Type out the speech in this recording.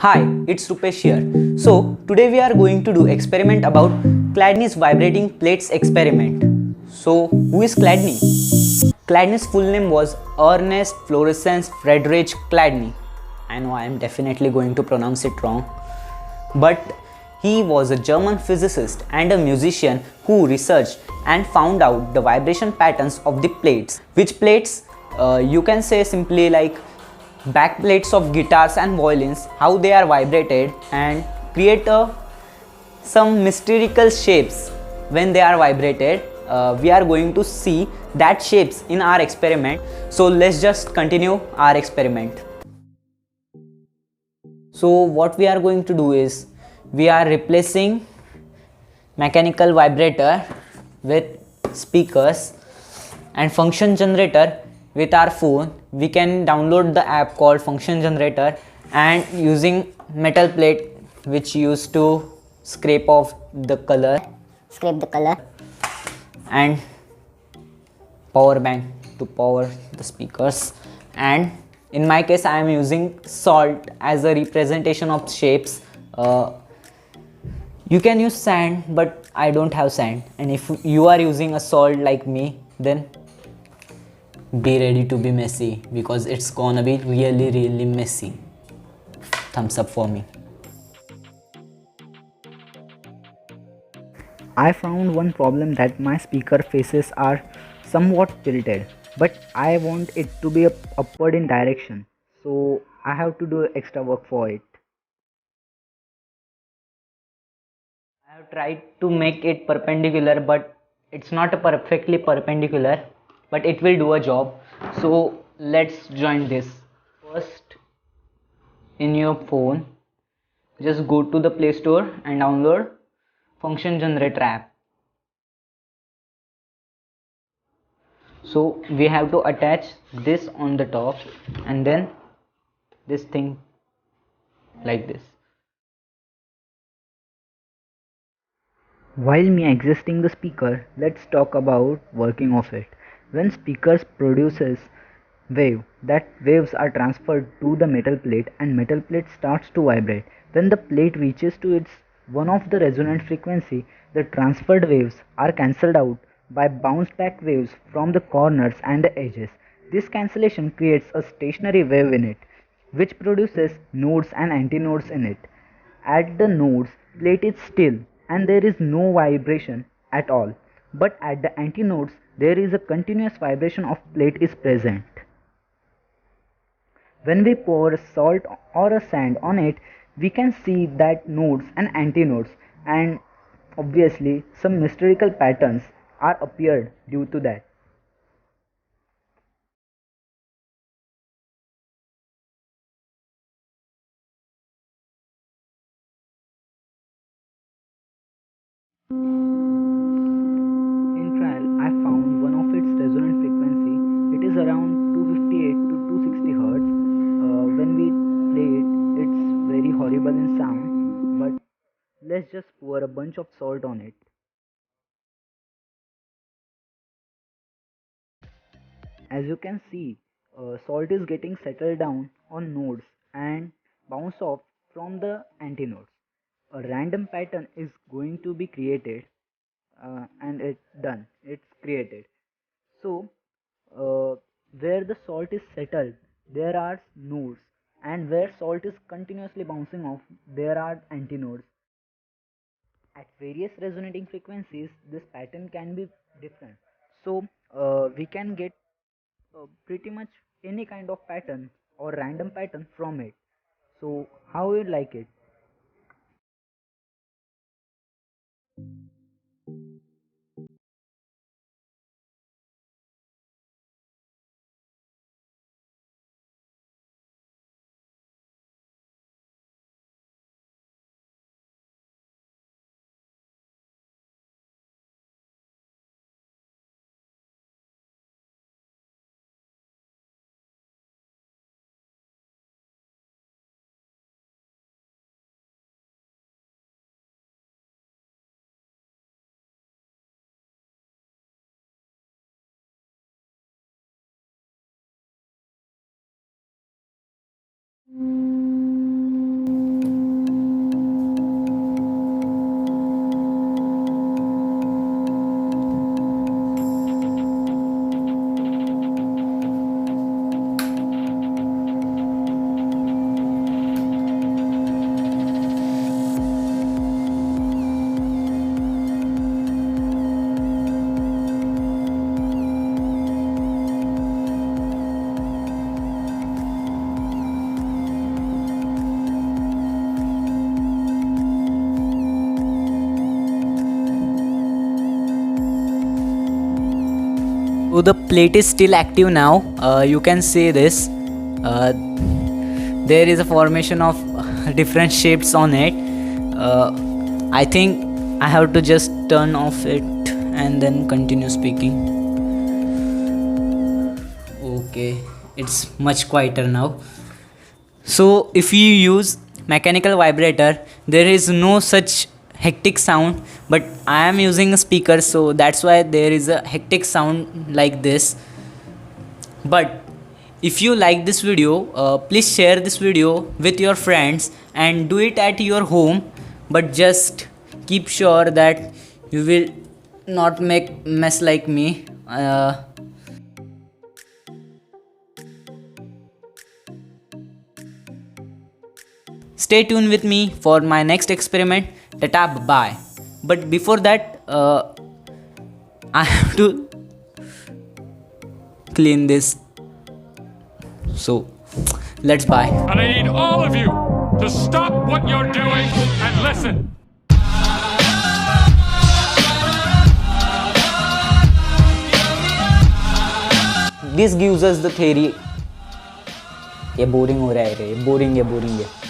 Hi, it's Rupesh here. So today we are going to do experiment about Chladni's vibrating plates experiment. So who is Chladni? Chladni's full name was Ernest Florescence Friedrich Chladni. I know I am definitely going to pronounce it wrong, but he was a German physicist and a musician who researched and found out the vibration patterns of the plates. Which plates? You can say simply like back plates of guitars and violins, how they are vibrated and create some mystical shapes when they are vibrated. We are going to see that shapes in our experiment. So let's just continue our experiment. So what we are going to do is we are replacing mechanical vibrator with speakers and function generator with our phone. We can download the app called function generator and using metal plate which used to scrape off the color and power bank to power the speakers. And in my case I am using salt as a representation of shapes. You can use sand, but I don't have sand, and if you are using a salt like me, then be ready to be messy because it's gonna be really messy. Thumbs up for me. I found one problem that my speaker faces are somewhat tilted, but I want it to be upward in direction, so I have to do extra work for it. I have tried to make it perpendicular, but it's not a perfectly perpendicular, but it will do a job. So let's join this. First, in your phone, just go to the Play Store and download function generator app. So we have to attach this on the top and then this thing like this. While me existing the speaker, let's talk about working of it. When speakers produces wave, that waves are transferred to the metal plate and metal plate starts to vibrate. When the plate reaches to its one of the resonant frequency, the transferred waves are cancelled out by bounce back waves from the corners and the edges. This cancellation creates a stationary wave in it, which produces nodes and antinodes in it. At the nodes, plate is still and there is no vibration at all, but at the antinodes there is a continuous vibration of plate is present. When we pour salt or a sand on it, we can see that nodes and antinodes, and obviously some mystical patterns are appeared due to that. In trial, I found one of its resonant frequency. It is around 258 to 260 hertz. When we play it, it's very horrible in sound. But let's just pour a bunch of salt on it. As you can see, salt is getting settled down on nodes and bounce off from the antinodes. A random pattern is going to be created, and it's done. It's created. So, where the salt is settled, there are nodes, and where salt is continuously bouncing off, there are antinodes. At various resonating frequencies, this pattern can be different. So, we can get pretty much any kind of pattern or random pattern from it. So, how you like it? So the plate is still active now. You can see this. There is a formation of different shapes on it. I think I have to just turn off it and then continue speaking. Okay, it's much quieter now. So if you use mechanical vibrator, there is no such hectic sound, but I am using a speaker, so that's why there is a hectic sound like this. But if you like this video, please share this video with your friends and do it at your home, but just keep sure that you will not make mess like me. Stay tuned with me for my next experiment. Tata, bye. But before that, I have to clean this. So let's buy. And I need all of you to stop what you're doing and listen. This gives us the theory. ये boring हो रहा है रे, boring है.